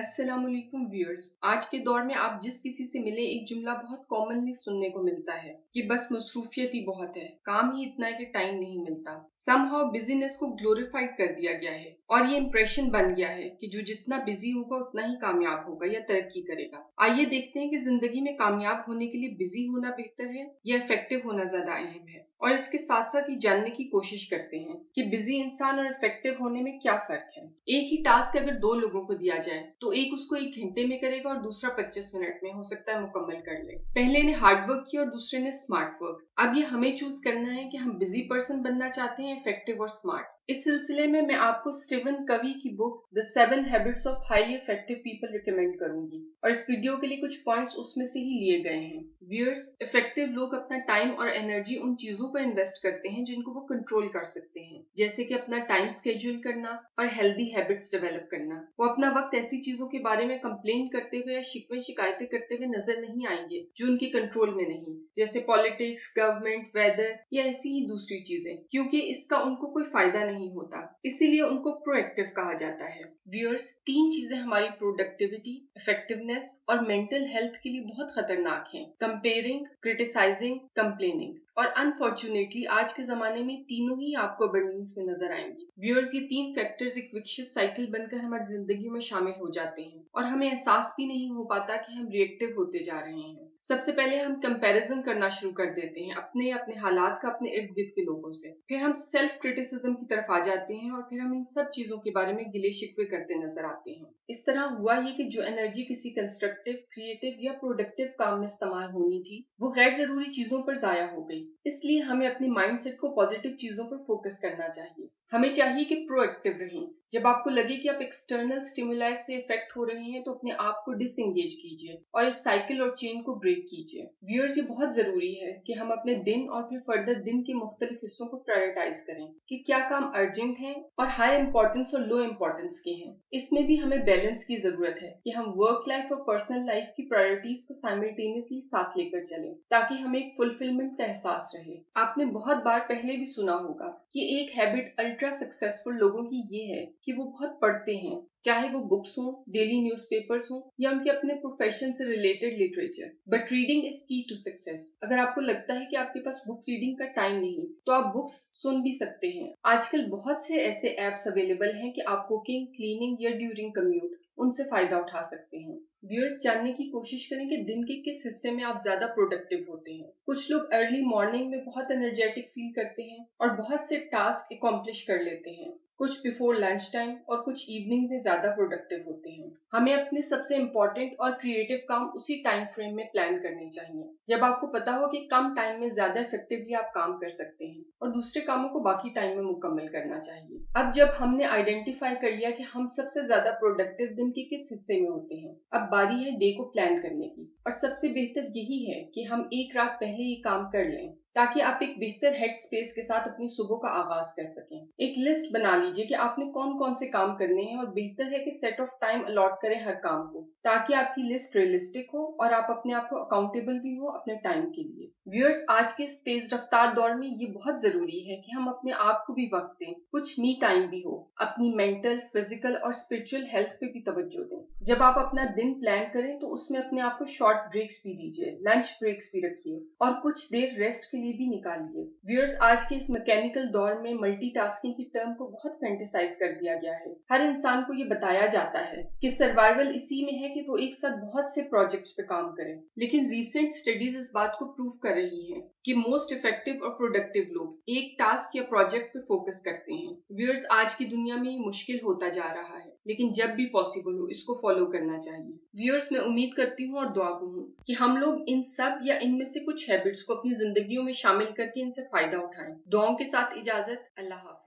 अस्सलामुअलैकुम व्यूअर्स। आज के दौर में आप जिस किसी से मिले एक जुमला बहुत कॉमनली सुनने को मिलता है कि बस मसरूफियत ही बहुत है, काम ही इतना है कि टाइम नहीं मिलता। समहाउ बिजीनेस को ग्लोरीफाइड कर दिया गया है और ये इम्प्रेशन बन गया है कि जो जितना बिजी होगा उतना ही कामयाब होगा या तरक्की करेगा। आइए देखते हैं कि जिंदगी में कामयाब होने के लिए बिजी होना बेहतर है या इफेक्टिव होना ज्यादा अहम है, और इसके साथ साथ ये जानने की कोशिश करते हैं कि बिजी इंसान और इफेक्टिव होने में क्या फर्क है। एक ही टास्क अगर दो लोगों को दिया जाए तो एक उसको 1 घंटे में करेगा और दूसरा 25 मिनट में हो सकता है मुकम्मल कर ले। पहले ने हार्ड वर्क किया और दूसरे ने स्मार्ट वर्क। अब ये हमें चूज करना है कि हम बिजी पर्सन बनना चाहते हैं, इफेक्टिव और स्मार्ट। इस सिलसिले में मैं आपको स्टीवन कवी की book the 7 habits of highly effective people recommend करूंगी, और इस वीडियो के लिए कुछ पॉइंट्स उसमें से ही लिए गए हैं। व्यूअर्स, इफेक्टिव लोग अपना टाइम और एनर्जी उन चीजों पर इन्वेस्ट करते हैं जिनको वो कंट्रोल कर सकते हैं, जैसे कि अपना टाइम स्केड्यूल करना और हेल्दी हैबिट्स डेवलप करना। वो अपना वक्त ऐसी चीजों के बारे में कंप्लेन करते हुए या शिकवे शिकायतें करते हुए नजर नहीं आएंगे जो उनके कंट्रोल में नहीं, जैसे पॉलिटिक्स, गवर्नमेंट, वेदर या ऐसी ही दूसरी चीजें, क्योंकि इसका उनको कोई फायदा नहीं होता। इसीलिए उनको प्रोएक्टिव कहा जाता है। व्यूअर्स, 3 चीजें हमारी प्रोडक्टिविटी, इफेक्टिवनेस और मेंटल हेल्थ के लिए बहुत खतरनाक हैं: कंपेयरिंग, क्रिटिसाइजिंग, कंप्लेनिंग। और अनफॉर्चुनेटली आज के जमाने में तीनों ही आपको अबंडेंस में नजर आएंगी। व्यूअर्स, ये 3 फैक्टर्स एक विशियस साइकिल बनकर हमारी जिंदगी में शामिल हो जाते हैं और हमें एहसास भी नहीं हो पाता कि हम रिएक्टिव होते जा रहे हैं। सबसे पहले हम कंपैरिजन करना शुरू कर देते हैं अपने हालात का अपने इर्द गिर्द के लोगों से। फिर हम सेल्फ क्रिटिसिज्म की तरफ आ जाते हैं और फिर हम इन सब चीजों के बारे में गिले शिकवे करते नजर आते हैं। इस तरह हुआ ये कि जो एनर्जी किसी कंस्ट्रक्टिव, क्रिएटिव या प्रोडक्टिव काम में इस्तेमाल होनी थी वो गैर जरूरी चीजों पर जाया हो गई। इसलिए हमें अपनी माइंडसेट को पॉजिटिव चीजों पर फोकस करना चाहिए। हमें चाहिए कि प्रोएक्टिव रहें। जब आपको लगे कि आप एक्सटर्नल स्टिमुलाई से इफेक्ट हो रहे हैं तो अपने आप को डिसएंगेज कीजिए और इस साइकिल और चेन को ब्रेक कीजिए। व्यूअर्स, ये बहुत जरूरी है कि हम अपने दिन और फिर फर्दर दिन के मुख्तलिफ हिस्सों को प्रायोरिटाइज करें कि क्या काम अर्जेंट हैं और हाई इंपॉर्टेंस और लो इंपॉर्टेंस के हैं। इसमें भी हमें बैलेंस की जरूरत है कि हम वर्क लाइफ और पर्सनल लाइफ की प्रायोरिटीज को साइमल्टेनियसली साथ लेकर चलें ताकि हमें एक फुलफिलमेंट का एहसास रहे। आपने बहुत बार पहले भी सुना होगा कि एक हैबिट अल्ट्रा सक्सेसफुल लोगों की ये है कि वो बहुत पढ़ते हैं, चाहे वो बुक्स हों, डेली न्यूज़पेपर्स हों या उनके अपने प्रोफेशन से related literature. But reading is की टू सक्सेस। अगर आपको लगता है कि आपके पास बुक रीडिंग का टाइम नहीं तो आप बुक्स सुन भी सकते हैं। आजकल बहुत से ऐसे एप्स अवेलेबल हैं कि आप कुकिंग, क्लीनिंग या ड्यूरिंग कम्यूट उनसे फायदा उठा सकते हैं। व्यूअर्स, जानने की कोशिश करें कि दिन के किस हिस्से में आप ज्यादा प्रोडक्टिव होते हैं। कुछ लोग अर्ली मॉर्निंग में बहुत एनर्जेटिक फील करते हैं और बहुत से टास्क अकॉम्प्लिश कर लेते हैं। कुछ बिफोर लंच टाइम और कुछ इवनिंग में ज्यादा प्रोडक्टिव होते हैं। हमें अपने सबसे इम्पोर्टेंट और क्रिएटिव काम उसी टाइम फ्रेम में प्लान करने चाहिए जब आपको पता हो कि कम टाइम में ज्यादा इफेक्टिवली आप काम कर सकते हैं, और दूसरे कामों को बाकी टाइम में मुकम्मल करना चाहिए। अब जब हमने आइडेंटिफाई कर लिया कि हम सबसे ज्यादा प्रोडक्टिव दिन के किस हिस्से में होते हैं, अब बारी है डे को प्लान करने की। और सबसे बेहतर यही है कि हम एक रात पहले ये काम कर लें ताकि आप एक बेहतर हेड स्पेस के साथ अपनी सुबह का आगाज कर सकें। एक लिस्ट बना लीजिए कि आपने कौन कौन से काम करने हैं, और बेहतर है कि सेट ऑफ टाइम अलॉट करें हर काम को ताकि आपकी लिस्ट रियलिस्टिक हो और आप अपने आप को अकाउंटेबल भी हो अपने टाइम के लिए। व्यूअर्स, आज के इस तेज रफ्तार दौर में ये बहुत जरूरी है कि हम अपने आप को भी वक्त दें, कुछ मी टाइम भी हो, अपनी मेंटल, फिजिकल और स्पिरिचुअल हेल्थ पे भी तवज्जो दें। जब आप अपना दिन प्लान करें तो उसमें अपने आप को शॉर्ट ब्रेक्स भी दीजिए, लंच ब्रेक्स भी रखिए और कुछ देर रेस्ट के लिए भी निकालिए। व्यूअर्स, आज के इस मैकेनिकल दौर में मल्टीटास्किंग की टर्म को बहुत फैंटेसाइज कर दिया गया है। हर इंसान को ये बताया जाता है कि सर्वाइवल इसी में है कि वो एक साथ बहुत से प्रोजेक्ट्स पे काम करे, लेकिन रीसेंट स्टडीज इस बात को प्रूव कर रही हैं कि मोस्ट इफेक्टिव और प्रोडक्टिव लोग एक टास्क या प्रोजेक्ट पे फोकस करते हैं। व्यूअर्स, आज की दुनिया में ये मुश्किल होता जा रहा है, लेकिन जब भी पॉसिबल हो इसको फॉलो करना चाहिए। व्यूअर्स, मैं उम्मीद करती हूँ और दुआ हूँ कि हम लोग इन सब या इनमें से कुछ हैबिट्स को अपनी जिंदगियों में शामिल करके इनसे फायदा उठाएं। दुआओं के साथ इजाजत। अल्लाह हाफ़िज़।